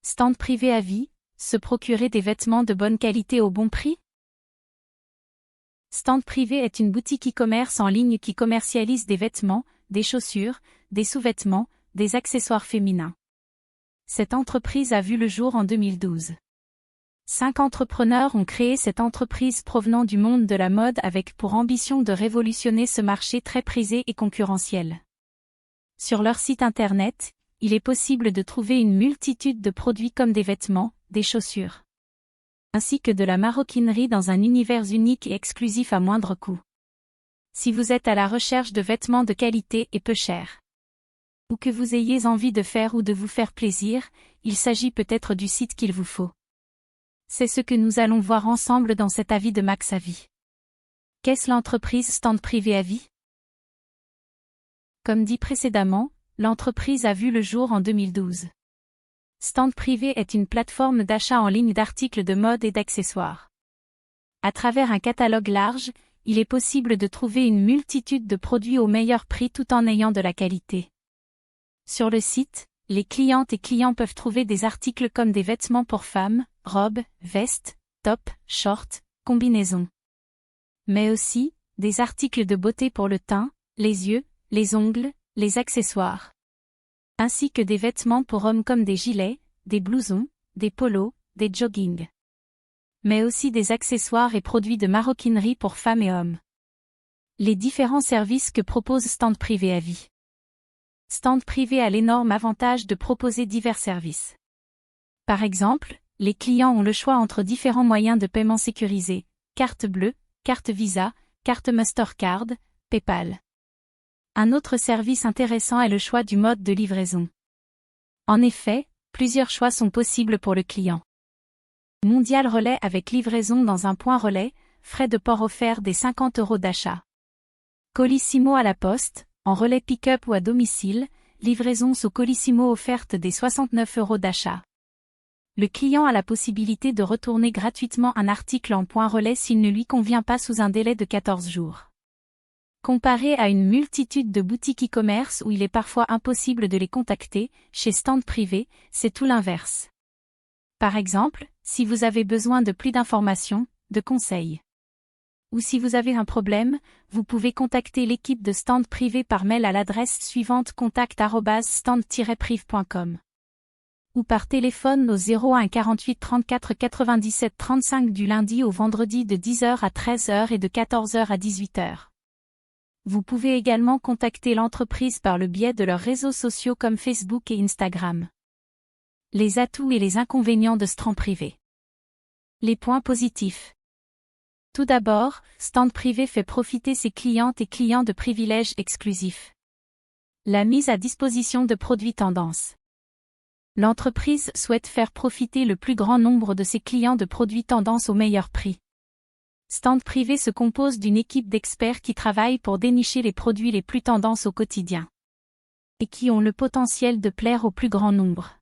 Stand privé à vie, se procurer des vêtements de bonne qualité au bon prix? Stand privé est une boutique e-commerce en ligne qui commercialise des vêtements, des chaussures, des sous-vêtements, des accessoires féminins. Cette entreprise a vu le jour en 2012. 5 entrepreneurs ont créé cette entreprise provenant du monde de la mode avec pour ambition de révolutionner ce marché très prisé et concurrentiel. Sur leur site internet, il est possible de trouver une multitude de produits comme des vêtements, des chaussures, ainsi que de la maroquinerie dans un univers unique et exclusif à moindre coût. Si vous êtes à la recherche de vêtements de qualité et peu chers, ou que vous ayez envie de faire ou de vous faire plaisir, il s'agit peut-être du site qu'il vous faut. C'est ce que nous allons voir ensemble dans cet avis de Max Avis. Qu'est-ce l'entreprise Stand privé à vie? Comme dit précédemment, l'entreprise a vu le jour en 2012. Stand privé est une plateforme d'achat en ligne d'articles de mode et d'accessoires. À travers un catalogue large, il est possible de trouver une multitude de produits au meilleur prix tout en ayant de la qualité. Sur le site, les clientes et clients peuvent trouver des articles comme des vêtements pour femmes, robes, vestes, tops, shorts, combinaisons. Mais aussi, des articles de beauté pour le teint, les yeux, les ongles, les accessoires. Ainsi que des vêtements pour hommes comme des gilets, des blousons, des polos, des joggings. Mais aussi des accessoires et produits de maroquinerie pour femmes et hommes. Les différents services que propose Stand privé à vie. Stand privé a l'énorme avantage de proposer divers services. Par exemple, les clients ont le choix entre différents moyens de paiement sécurisés, carte bleue, carte Visa, carte Mastercard, PayPal. Un autre service intéressant est le choix du mode de livraison. En effet, plusieurs choix sont possibles pour le client. Mondial Relais avec livraison dans un point relais, frais de port offerts des 50 € d'achat. Colissimo à la poste, en relais pick-up ou à domicile, livraison sous Colissimo offerte des 69 € d'achat. Le client a la possibilité de retourner gratuitement un article en point relais s'il ne lui convient pas sous un délai de 14 jours. Comparé à une multitude de boutiques e-commerce où il est parfois impossible de les contacter, chez Stand privé, c'est tout l'inverse. Par exemple, si vous avez besoin de plus d'informations, de conseils, ou si vous avez un problème, vous pouvez contacter l'équipe de Stand privé par mail à l'adresse suivante contact@stand-prive.com ou par téléphone au 01 48 34 97 35 du lundi au vendredi de 10h à 13h et de 14h à 18h. Vous pouvez également contacter l'entreprise par le biais de leurs réseaux sociaux comme Facebook et Instagram. Les atouts et les inconvénients de Stand privé. Les points positifs. Tout d'abord, Stand privé fait profiter ses clientes et clients de privilèges exclusifs. La mise à disposition de produits tendance. L'entreprise souhaite faire profiter le plus grand nombre de ses clients de produits tendance au meilleur prix. Stand privé se compose d'une équipe d'experts qui travaillent pour dénicher les produits les plus tendances au quotidien et qui ont le potentiel de plaire au plus grand nombre.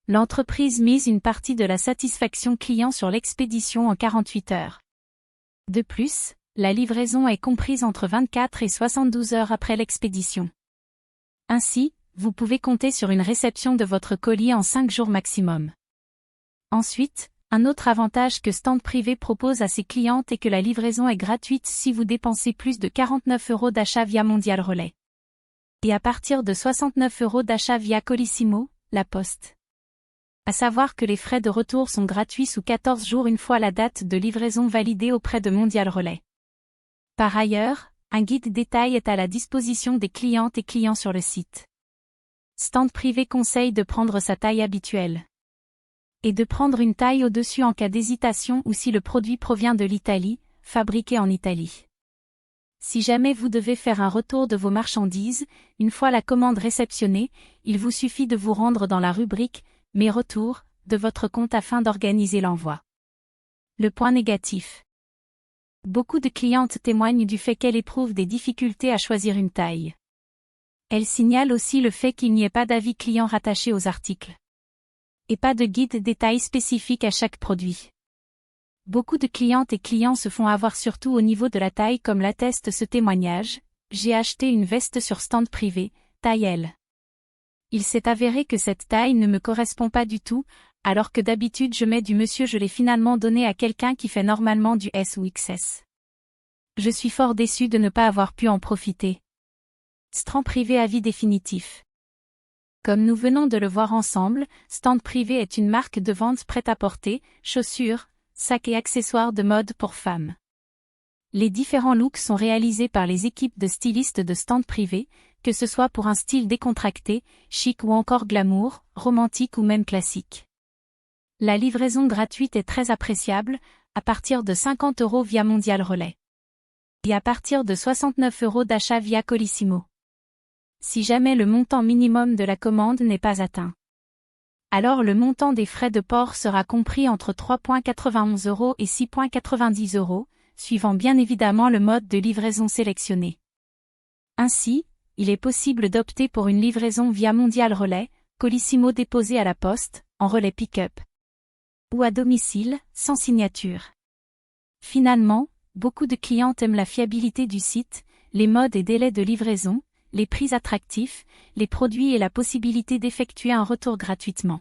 L'entreprise mise une partie de la satisfaction client sur l'expédition en 48 heures. De plus, la livraison est comprise entre 24 et 72 heures après l'expédition. Ainsi, vous pouvez compter sur une réception de votre colis en 5 jours maximum. Ensuite, un autre avantage que Stand privé propose à ses clientes est que la livraison est gratuite si vous dépensez plus de 49 € d'achat via Mondial Relais. Et à partir de 69 € d'achat via Colissimo, la poste. À savoir que les frais de retour sont gratuits sous 14 jours une fois la date de livraison validée auprès de Mondial Relais. Par ailleurs, un guide détail est à la disposition des clientes et clients sur le site. Stand privé conseille de prendre sa taille habituelle. Et de prendre une taille au-dessus en cas d'hésitation ou si le produit provient de l'Italie, fabriqué en Italie. Si jamais vous devez faire un retour de vos marchandises, une fois la commande réceptionnée, il vous suffit de vous rendre dans la rubrique « Mes retours » de votre compte afin d'organiser l'envoi. Le point négatif. Beaucoup de clientes témoignent du fait qu'elles éprouvent des difficultés à choisir une taille. Elles signalent aussi le fait qu'il n'y ait pas d'avis client rattaché aux articles. Et pas de guide détail spécifique à chaque produit. Beaucoup de clientes et clients se font avoir surtout au niveau de la taille comme l'atteste ce témoignage. J'ai acheté une veste sur Stand privé, taille L. Il s'est avéré que cette taille ne me correspond pas du tout, alors que d'habitude je mets du monsieur, je l'ai finalement donné à quelqu'un qui fait normalement du S ou XS. Je suis fort déçu de ne pas avoir pu en profiter. Stand privé avis définitif. Comme nous venons de le voir ensemble, Stand Privé est une marque de vente prêt-à-porter, chaussures, sacs et accessoires de mode pour femmes. Les différents looks sont réalisés par les équipes de stylistes de Stand Privé, que ce soit pour un style décontracté, chic ou encore glamour, romantique ou même classique. La livraison gratuite est très appréciable, à partir de 50 € via Mondial Relais. Et à partir de 69 € d'achat via Colissimo. Si jamais le montant minimum de la commande n'est pas atteint. Alors le montant des frais de port sera compris entre 3,91 € et 6,90 €, suivant bien évidemment le mode de livraison sélectionné. Ainsi, il est possible d'opter pour une livraison via Mondial Relais, Colissimo déposé à la poste, en relais pick-up. Ou à domicile, sans signature. Finalement, beaucoup de clients aiment la fiabilité du site, les modes et délais de livraison, les prix attractifs, les produits et la possibilité d'effectuer un retour gratuitement.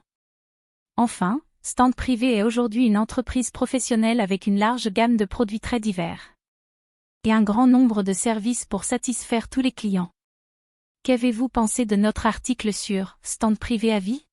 Enfin, Stand Privé est aujourd'hui une entreprise professionnelle avec une large gamme de produits très divers. Et un grand nombre de services pour satisfaire tous les clients. Qu'avez-vous pensé de notre article sur Stand Privé avis ?